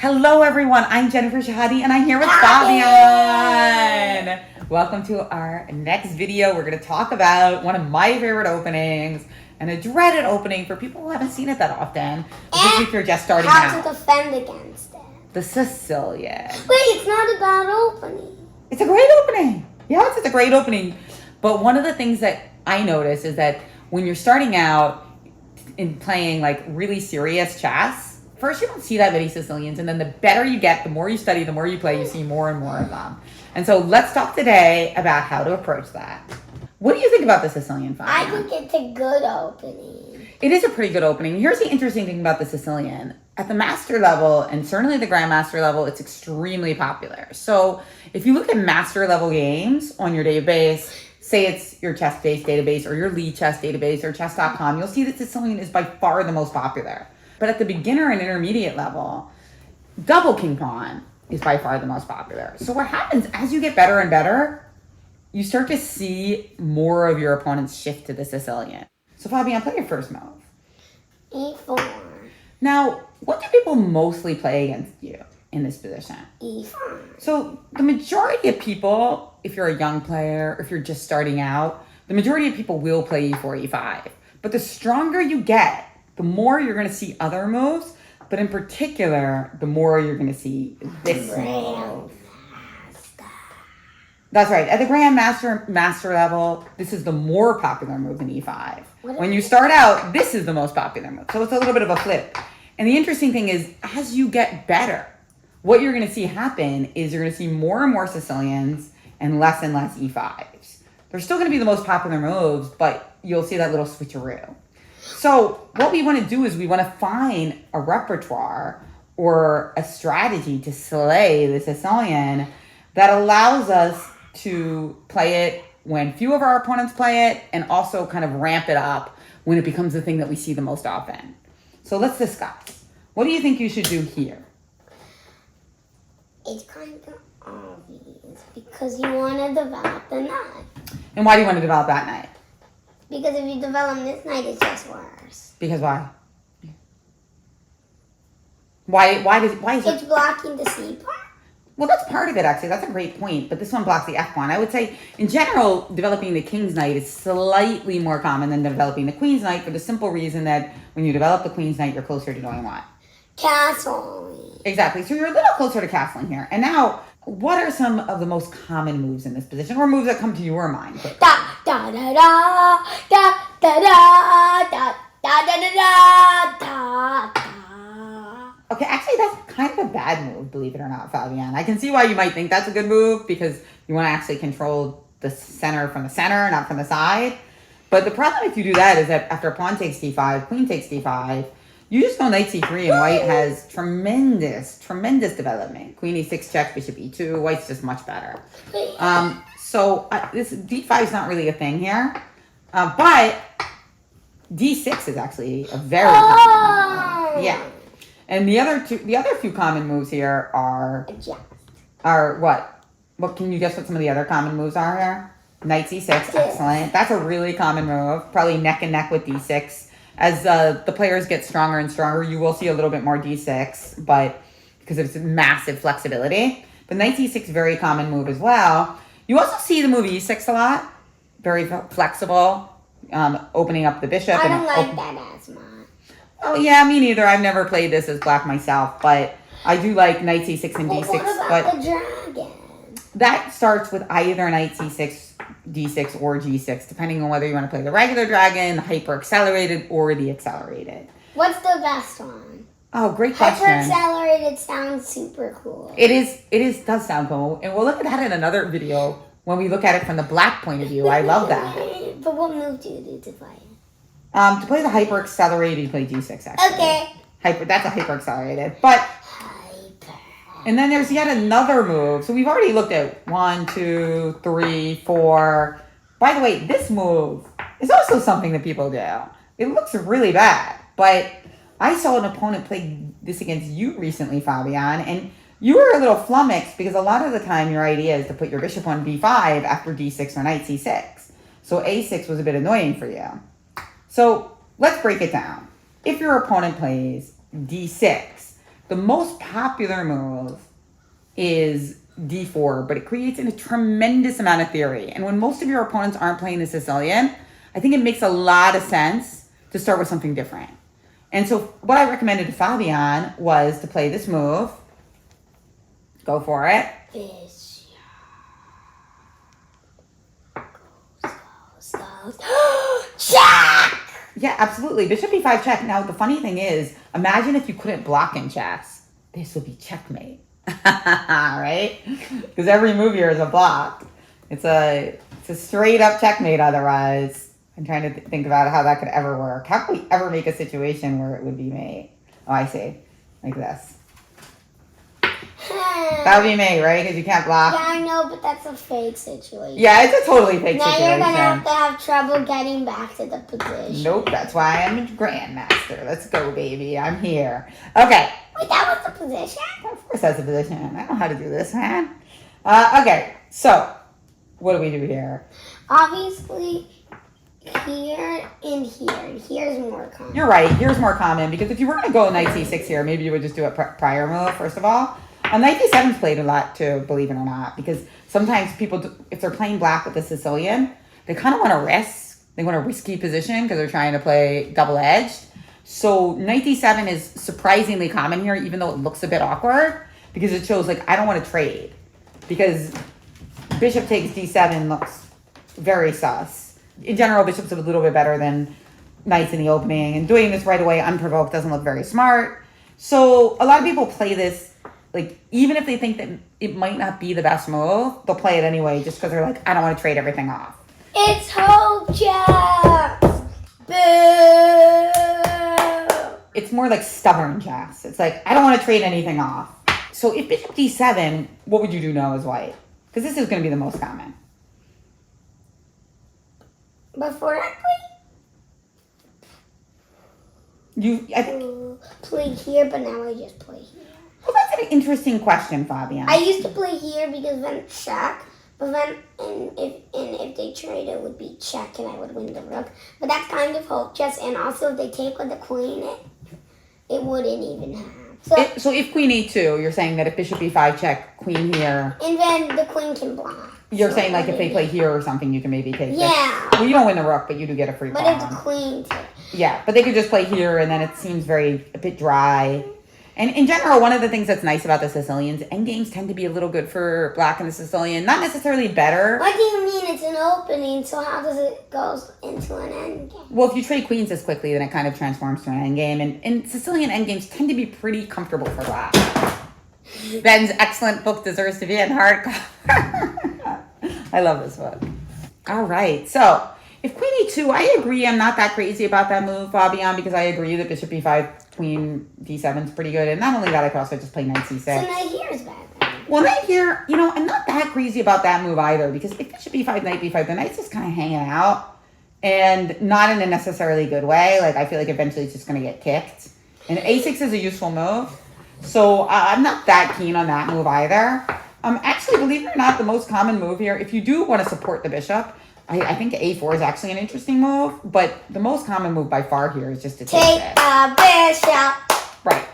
Hello everyone, I'm Jnnifer and I'm here with Fabian. Welcome to our next video. We're going to talk about one of my favorite openings and a dreaded opening for people who haven't seen it that often. Especially if you're just starting out. How to defend against it. The Sicilian. Wait, it's not a bad opening. It's a great opening. Yes, it's a great opening. But one of the things that I notice is that when you're starting out in playing like really serious chess, first, you don't see that many Sicilians, and then the better you get, the more you study, the more you play, you see more and more of them. And so let's talk today about how to approach that. What do you think about the Sicilian, Fabian? I think it's a good opening. It is a pretty good opening. Here's the interesting thing about the Sicilian. At the master level, and certainly the grandmaster level, it's extremely popular. So if you look at master level games on your database, say it's your chess-based database or your lead chess database or chess.com, you'll see that Sicilian is by far the most popular. But at the beginner and intermediate level, double king pawn is by far the most popular. So what happens as you get better and better, you start to see more of your opponents shift to the Sicilian. So Fabian, play your first move. E4. Now, what do people mostly play against you in this position? E4. So the majority of people, if you're a young player, if you're just starting out, the majority of people will play E4, E5. But the stronger you get, the more you're going to see other moves, but in particular, the more you're going to see this move. That's right. At the master level, this is the more popular move in E5. When you start out, this is the most popular move. So it's a little bit of a flip. And the interesting thing is, as you get better, what you're going to see happen is you're going to see more and more Sicilians and less E5s. They're still going to be the most popular moves, but you'll see that little switcheroo. So what we want to do is we want to find a repertoire or a strategy to slay the Sicilian that allows us to play it when few of our opponents play it and also kind of ramp it up when it becomes the thing that we see the most often. So let's discuss. What do you think you should do here? It's kind of obvious because you want to develop the knight. And why do you want to develop that knight? Because if you develop this knight, it's just worse. Because why? Why is it's blocking the C part? Well, that's part of it, actually. That's a great point. But this one blocks the F pawn. I would say, in general, developing the king's knight is slightly more common than developing the queen's knight for the simple reason that when you develop the queen's knight, you're closer to doing what? Castling. Exactly. So you're a little closer to castling here. And now, what are some of the most common moves in this position, or moves that come to your mind? Da da da da da da da da da da da da. Okay, actually, that's kind of a bad move, believe it or not, Fabian. I can see why you might think that's a good move because you want to actually control the center from the center, not from the side. But the problem if you do that is that after pawn takes d5, queen takes d5, you just go knight c3 and white has tremendous development. Queen e6 check, bishop e2, white's just much better. So this d5 is not really a thing here, but d6 is actually a very common move. Yeah. And the other few common moves here are what? What can you guess what some of the other common moves are here? Knight c6, excellent. That's a really common move, probably neck and neck with d6. As the players get stronger and stronger, you will see a little bit more d6, but because it's massive flexibility. But knight c6 very common move as well. You also see the move e6 a lot, very flexible, opening up the bishop. I don't like that as much. Oh yeah, me neither. I've never played this as black myself, but I do like knight c6 and d6. What about the dragon? That starts with either knight c6, d6, or g6, depending on whether you want to play the regular dragon, the hyper-accelerated, or the accelerated. What's the best one? Oh, great question. Hyper-accelerated sounds super cool. It does sound cool, and we'll look at that in another video when we look at it from the black point of view. I love that. But what move do you do to play? To play the hyper-accelerated, you play g6, actually. Okay. That's a hyper-accelerated, but... And then there's yet another move. So we've already looked at 1, 2, 3, 4. By the way, this move is also something that people do. It looks really bad, but I saw an opponent play this against you recently, Fabian, and you were a little flummoxed because a lot of the time your idea is to put your bishop on b5 after d6 or knight c6. So a6 was a bit annoying for you. So let's break it down. If your opponent plays d6, the most popular move is d4, but it creates a tremendous amount of theory. And when most of your opponents aren't playing the Sicilian, I think it makes a lot of sense to start with something different. And so what I recommended to Fabian was to play this move. Go for it. Check! Yeah, absolutely. Bishop e5 check. Now, the funny thing is, imagine if you couldn't block in chess. This would be checkmate. Right? Because every move here is a block. It's a straight up checkmate otherwise. I'm trying to think about how that could ever work. How could we ever make a situation where it would be mate? Oh, I see. Like this. That would be mate, right? Because you can't block. Yeah, I know, but that's a fake situation. Yeah, it's a totally fake now situation. You're going to have trouble getting back to the position. Nope, that's why I'm a grandmaster. Let's go, baby. I'm here. Okay. Wait, that was the position? Of course that's a position. I know how to do this, man. Okay, so what do we do here? Obviously, here and here. Here's more common. You're right. Here's more common because if you were going to go knight c6 here, maybe you would just do a prior move, first of all. Knight d7 is played a lot too, believe it or not, because sometimes people, if they're playing black with the Sicilian, they kind of want to risk. They want a risky position because they're trying to play double-edged. So knight d7 is surprisingly common here, even though it looks a bit awkward, because it shows, like, I don't want to trade. Because bishop takes d7 looks very sus. In general, bishops are a little bit better than knights in the opening, and doing this right away unprovoked doesn't look very smart. So a lot of people play this, like, even if they think that it might not be the best move, they'll play it anyway just because they're like, I don't want to trade everything off. It's hope chess! Boo! It's more like stubborn chess. It's like, I don't want to trade anything off. So if bishop d7, what would you do now as white? Because this is going to be the most common. Before I play here, but now I just play here. Well, that's an interesting question, Fabian. I used to play here because then check, but then if they trade, it would be check, and I would win the rook. But that's kind of hope chess, and also if they take with the queen, it wouldn't even have. So if queen e2, you're saying that if bishop e5 check, queen here, and then the queen can block. you're saying like if they play here or something, you can maybe take this. Yeah. Well, you don't win the rook, but you do get a free pawn. But if the queen takes. Yeah, but they could just play here, and then it seems a bit dry. And in general, one of the things that's nice about the Sicilians, endgames tend to be a little good for black and the Sicilian. Not necessarily better. What do you mean it's an opening? So how does it go into an endgame? Well, if you trade queens this quickly, then it kind of transforms to an endgame. And Sicilian endgames tend to be pretty comfortable for black. Ben's excellent book deserves to be in hardcover. I love this book. All right, so if queen e2, I agree. I'm not that crazy about that move, Fabian, because I agree that bishop e5, queen d7 is pretty good. And not only that, I could also just play knight c6. So knight here is bad then. Well, knight here, I'm not that crazy about that move either, because if bishop e5, knight b5, the knight's just kind of hanging out, and not in a necessarily good way. Like, I feel like eventually it's just going to get kicked. And a6 is a useful move, so I'm not that keen on that move either. Actually, believe it or not, the most common move here, if you do want to support the bishop, I think a4 is actually an interesting move, but the most common move by far here is just to take it. a bishop. Right,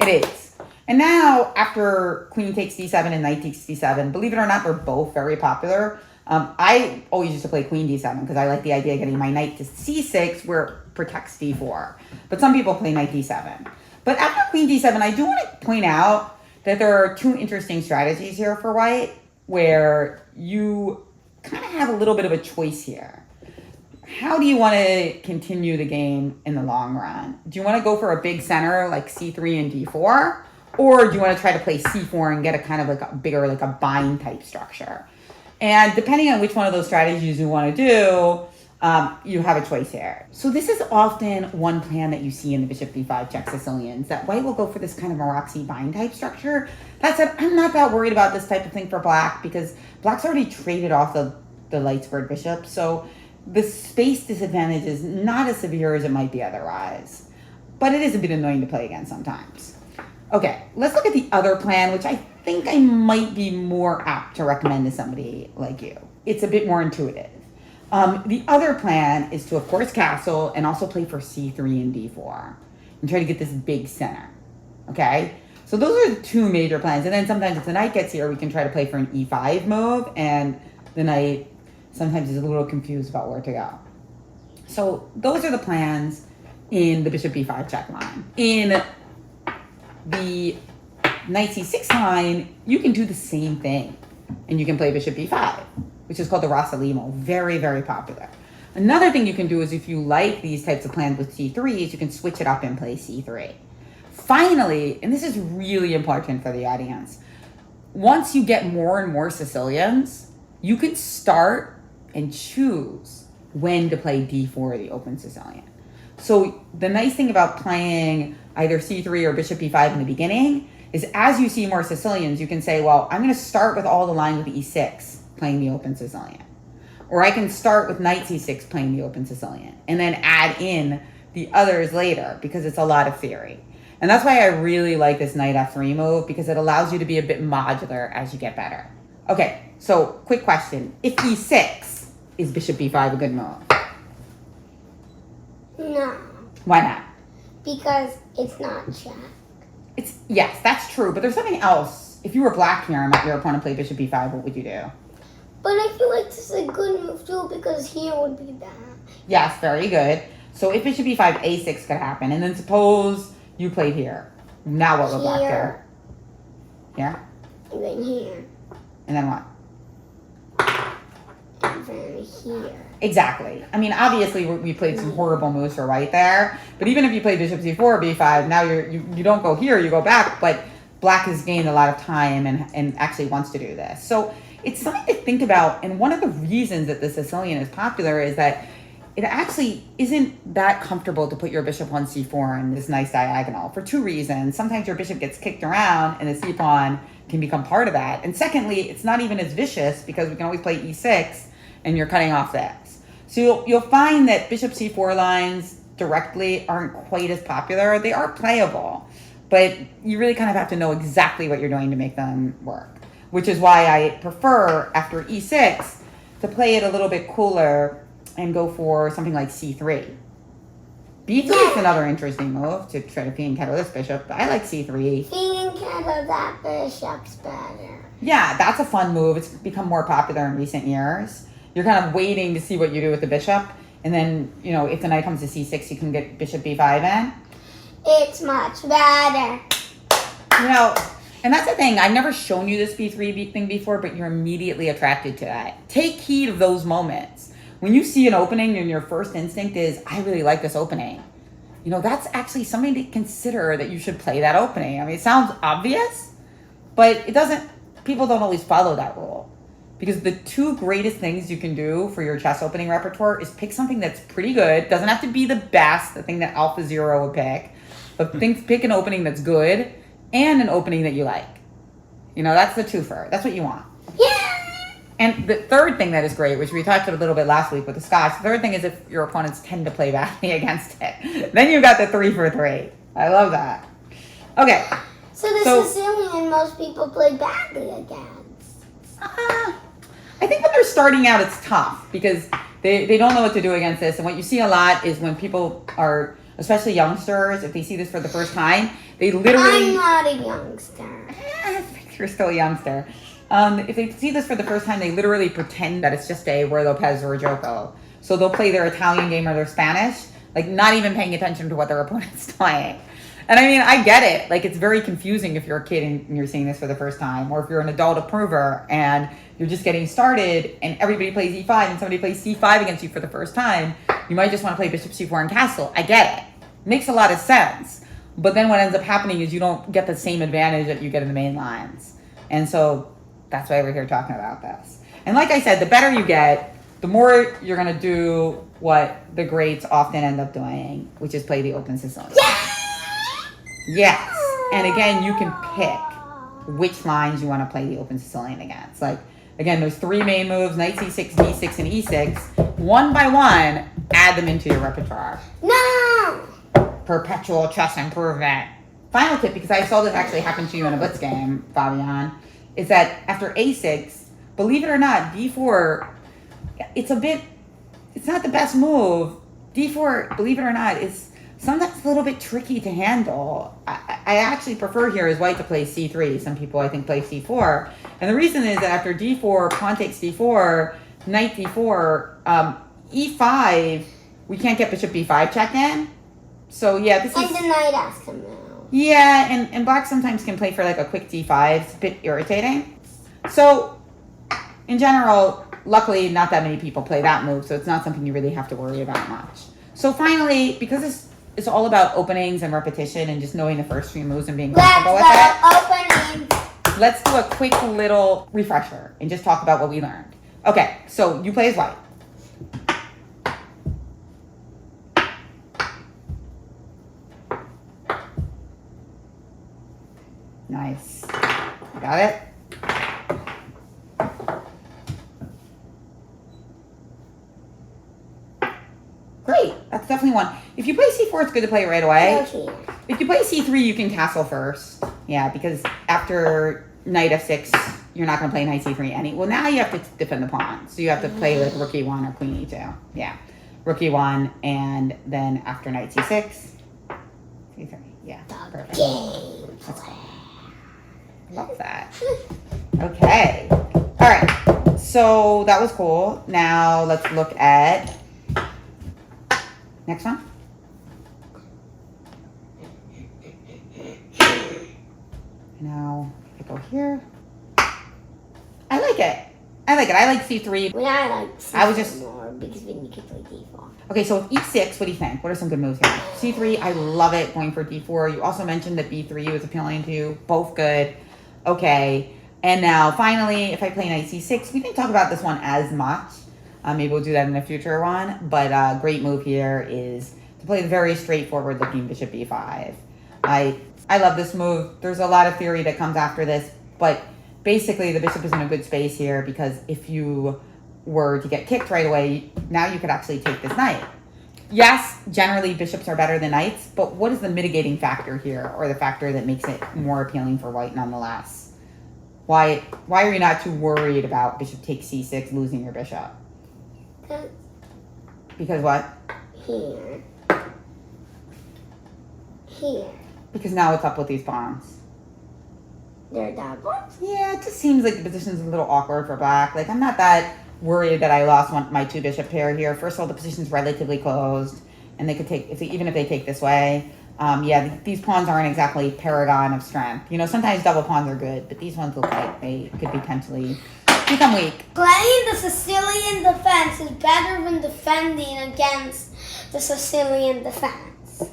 it is. And now, after queen takes d7 and knight takes d7, believe it or not, they're both very popular. I always used to play queen d7 because I like the idea of getting my knight to c6 where it protects d4. But some people play knight d7. But after queen d7, I do want to point out that there are two interesting strategies here for white where you kind of have a little bit of a choice here. How do you want to continue the game in the long run? Do you want to go for a big center like c3 and d4? Or do you want to try to play c4 and get a kind of like a bigger, like a bind type structure? And depending on which one of those strategies you want to do, you have a choice here. So this is often one plan that you see in the bishop b5 check Sicilians, that white will go for this kind of Maroczy bind type structure. That said, I'm not that worried about this type of thing for black because black's already traded off the light squared bishop. So the space disadvantage is not as severe as it might be otherwise. But it is a bit annoying to play against sometimes. Okay, let's look at the other plan, which I think I might be more apt to recommend to somebody like you. It's a bit more intuitive. The other plan is to, of course, castle and also play for c3 and d4 and try to get this big center, okay? So those are the two major plans. And then sometimes if the knight gets here, we can try to play for an e5 move, and the knight sometimes is a little confused about where to go. So those are the plans in the bishop b5 check line. In the knight c6 line, you can do the same thing, and you can play bishop b5, which is called the Rossolimo. Very, very popular. Another thing you can do is if you like these types of plans with c3s, you can switch it up and play c3. Finally, and this is really important for the audience, once you get more and more Sicilians, you can start and choose when to play d4, the Open Sicilian. So the nice thing about playing either c3 or bishop b5 in the beginning is as you see more Sicilians, you can say, well, I'm going to start with all the line with e6, playing the Open Sicilian. Or I can start with knight c6, playing the Open Sicilian, and then add in the others later, because it's a lot of theory. And that's why I really like this knight f3 move, because it allows you to be a bit modular as you get better. Okay, so quick question. If e6, is bishop b5 a good move? No. Why not? Because it's not check. Yes, that's true, but there's something else. If you were black here and your opponent played bishop b5, what would you do? But I feel like this is a good move too, because here would be bad. Yes, very good. So if bishop b5, a6 could happen, and then suppose you played here. Now what would black do? Here? And then here. And then what? And then here. Exactly. I mean, obviously we played some horrible moves for white there, but even if you play bishop c4, b5, now you don't go here, you go back, but black has gained a lot of time and actually wants to do this. So it's something to think about, and one of the reasons that the Sicilian is popular is that it actually isn't that comfortable to put your bishop on c4 in this nice diagonal for two reasons. Sometimes your bishop gets kicked around and the c-pawn can become part of that. And secondly, it's not even as vicious because we can always play e6 and you're cutting off this. So you'll find that bishop c4 lines directly aren't quite as popular. They are playable, but you really kind of have to know exactly what you're doing to make them work, which is why I prefer after e6 to play it a little bit cooler and go for something like c3. b3 is another interesting move to try to fianchetto this bishop. I like c3. Fianchetto that bishop's better. Yeah, that's a fun move. It's become more popular in recent years. You're kind of waiting to see what you do with the bishop. And then, you know, if the knight comes to c6, you can get bishop b5 in. It's much better. You know, and that's the thing. I've never shown you this b3 thing before, but you're immediately attracted to that. Take heed of those moments. When you see an opening and your first instinct is, I really like this opening. You know, that's actually something to consider, that you should play that opening. I mean, it sounds obvious, but it doesn't, people don't always follow that rule. Because the two greatest things you can do for your chess opening repertoire is pick something that's pretty good. Doesn't have to be the best, the thing that Alpha Zero would pick. But pick an opening that's good and an opening that you like. You know, that's the twofer. That's what you want. Yeah. And the third thing that is great, which we talked a little bit last week with the Scotch, the third thing is if your opponents tend to play badly against it. Then you've got the 3 for 3. I love that. Okay. So the Sicilian most people play badly against. I think when they're starting out, it's tough because they don't know what to do against this. And what you see a lot is when people are, especially youngsters, if they see this for the first time, they literally... I'm not a youngster. I think you're still a youngster. If they see this for the first time, they literally pretend that it's just a Ruy Lopez or a Joko. So they'll play their Italian game or their Spanish, like not even paying attention to what their opponent's playing. And I mean, I get it. Like, it's very confusing if you're a kid and you're seeing this for the first time, or if you're an adult approver and you're just getting started and everybody plays e5 and somebody plays c5 against you for the first time. You might just want to play bishop c4 and castle. I get it. Makes a lot of sense. But then what ends up happening is you don't get the same advantage that you get in the main lines. And so that's why we're here talking about this. And like I said, the better you get, the more you're going to do what the greats often end up doing, which is play the Open Sicilians. Yes. And again, you can pick which lines you want to play the Open Sicilian against. Like, again, those 3 main moves, knight c6, d6, and e6, one by one, add them into your repertoire. No! Perpetual chess improvement. Final tip, because I saw this actually happen to you in a blitz game, Fabian, is that after a6, believe it or not, d4, it's not the best move. d4, believe it or not, is sometimes it's a little bit tricky to handle. I actually prefer here is white to play c3. Some people I think play c4. And the reason is that after d4, pawn takes d4, knight d4, e5, we can't get bishop b5 check in. So yeah, this is... And the knight has to move. Yeah, and black sometimes can play for like a quick d5. It's a bit irritating. So in general, luckily not that many people play that move, so it's not something you really have to worry about much. So finally, because it's all about openings and repetition and just knowing the first few moves and being comfortable with it. Openings. Let's do a quick little refresher and just talk about what we learned. Okay, so you play as white. Nice. Got it? Great. That's definitely one. If you play c4, it's good to play it right away. Okay. If you play c3, you can castle first. Yeah, because after knight f6, you're not going to play knight c3 any. Well, now you have to defend the pawn. So you have to play like rook e1 or queen e2. Yeah. Rook e1, and then after knight c6, c3. Yeah. Perfect. That's cool. Love that. Okay. All right. So that was cool. Now let's look at next one. Now I go here. I like it. I like c3. Well, I like c4 I was just more because then you can play d4. Okay, so with e6, what do you think? What are some good moves here? c3, I love it. Going for d4. You also mentioned that b3 was appealing to you. Both good. Okay. And now finally, if I play knight c6, we didn't talk about this one as much. Maybe we'll do that in a future one. But great move here is to play the very straightforward looking bishop b5. I love this move. There's a lot of theory that comes after this, but basically the bishop is in a good space here because if you were to get kicked right away, now you could actually take this knight. Yes, generally bishops are better than knights, but what is the mitigating factor here, or the factor that makes it more appealing for white nonetheless? Why are you not too worried about bishop takes c6 losing your bishop? Because what? Here. Because now it's up with these pawns. They're doubles? Yeah, it just seems like the position's a little awkward for black. Like, I'm not that worried that I lost my two bishop pair here. First of all, the position's relatively closed, and they could take, even if they take this way. Yeah, these pawns aren't exactly paragon of strength. You know, sometimes double pawns are good, but these ones look like they could potentially become weak. Playing the Sicilian defense is better than defending against the Sicilian defense.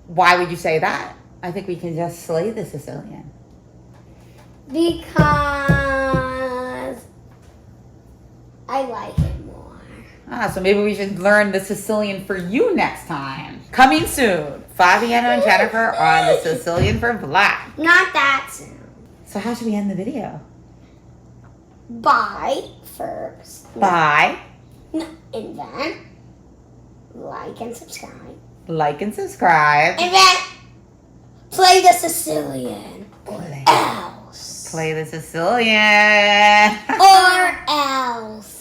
Why would you say that? I think we can just slay the Sicilian. Because I like it more. So maybe we should learn the Sicilian for you next time. Coming soon, Fabian and Jnnifer on the Sicilian for black. Not that soon. So how should we end the video? Bye first. Bye. No, and then like and subscribe. Like and subscribe. And then play the Sicilian. Or else. Play the Sicilian. Or else.